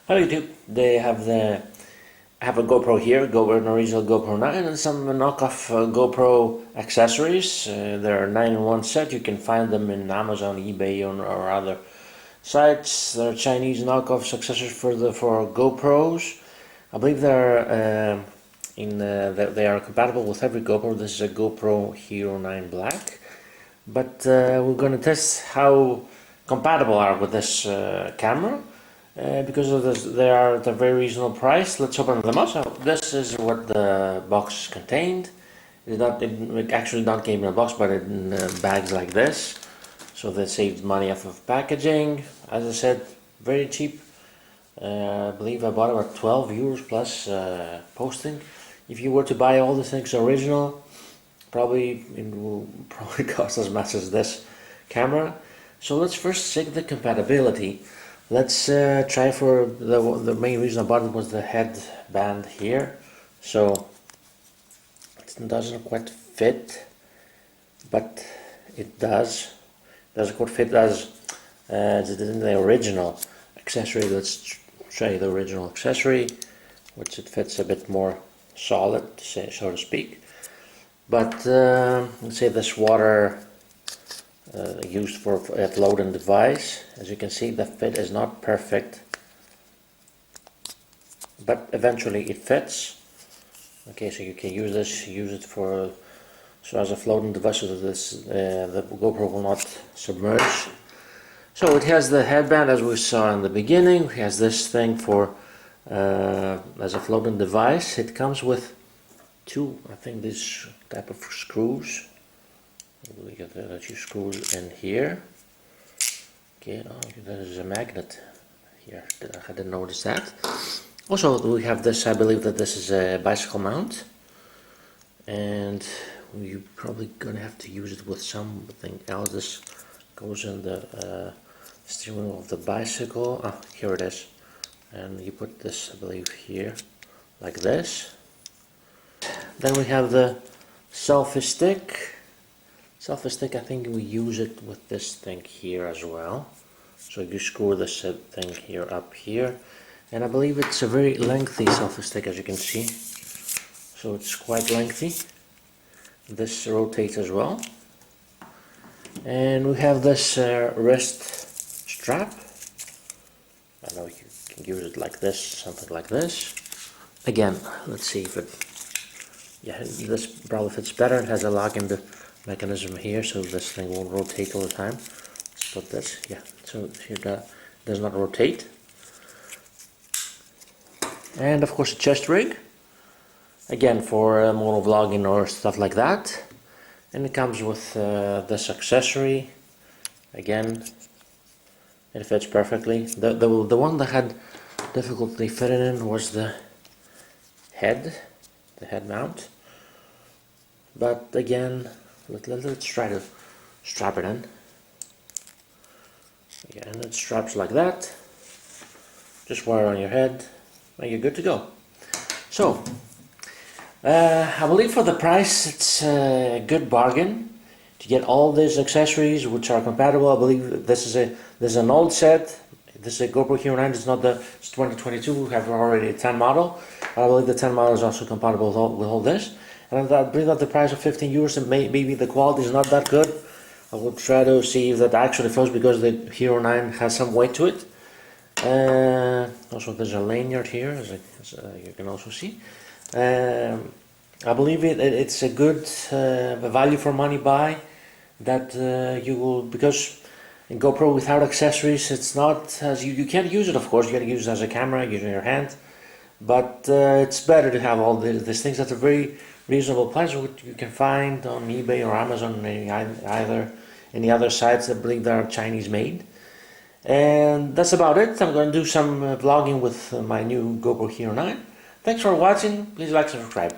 Hello YouTube. I have a GoPro here, an original GoPro 9 and some knockoff GoPro accessories. They're a 9-in-1 set. You can find them in Amazon, eBay or other sites. They're Chinese knockoff accessories for GoPros. I believe they are compatible with every GoPro. This is a GoPro Hero 9 Black. But we're going to test how compatible are with this camera. Because of this, they are at a very reasonable price. Let's open them up. So this is what the box contained. It actually not came in a box, but in bags like this. So they saved money off of packaging. As I said, very cheap. I believe I bought about 12 euros plus posting. If you were to buy all the things original, it will probably cost as much as this camera. So let's first check the compatibility. Let's try for the main reason I bought it was the headband here. So it doesn't quite fit, but it does. Doesn't quite fit as the original accessory. Let's try the original accessory, which it fits a bit more solid, so to speak. But let's say this water used for loading device. As you can see, the fit is not perfect, but eventually it fits. Okay, so you can use it for as a floating device, so that the GoPro will not submerge. So it has the headband as we saw in the beginning. It has this thing for as a floating device. It comes with two, I think, this type of screws. We get the two screws in here. Okay, there's a magnet here. I didn't notice that. Also, we have this. I believe that this is a bicycle mount, and you're probably gonna have to use it with something else. This goes in the steering wheel of the bicycle. Ah, here it is. And you put this, I believe, here, like this. Then we have the selfie stick. Selfie stick, I think we use it with this thing here as well. So you screw this thing here up here, and I believe it's a very lengthy selfie stick, as you can see. So it's quite lengthy. This rotates as well, and we have this wrist strap. I know you can use it like this, something like this. Again, let's see if it. Yeah, this probably fits better. It has a lock-in mechanism here, so this thing won't rotate all the time. Let's put this, yeah, so here that does not rotate. And of course a chest rig, again for motovlogging or stuff like that. And it comes with this accessory. Again, it fits perfectly. The one that had difficulty fitting in was the head mount. But again, let's try to strap it in. Yeah, and it straps like that. Just wear it on your head and you're good to go. So I believe for the price it's a good bargain to get all these accessories which are compatible. I believe this is an old set. This is a GoPro Hero 9. It's 2022. We have already a 10 model. I believe the 10 model is also compatible with all this. And I bring up the price of 15 euros, and maybe the quality is not that good. I will try to see if that actually flows, because the Hero 9 has some weight to it. Also, there's a lanyard here, as you can also see. I believe it's a good value for money buy. That you will, because in GoPro without accessories, it's not as you can't use it. Of course, you got to use it as a camera, using your hand. But it's better to have all these things at a very reasonable price, which you can find on eBay or Amazon, or any other sites that believe they are Chinese made. And that's about it. I'm going to do some vlogging with my new GoPro Hero 9. Thanks for watching. Please like and subscribe.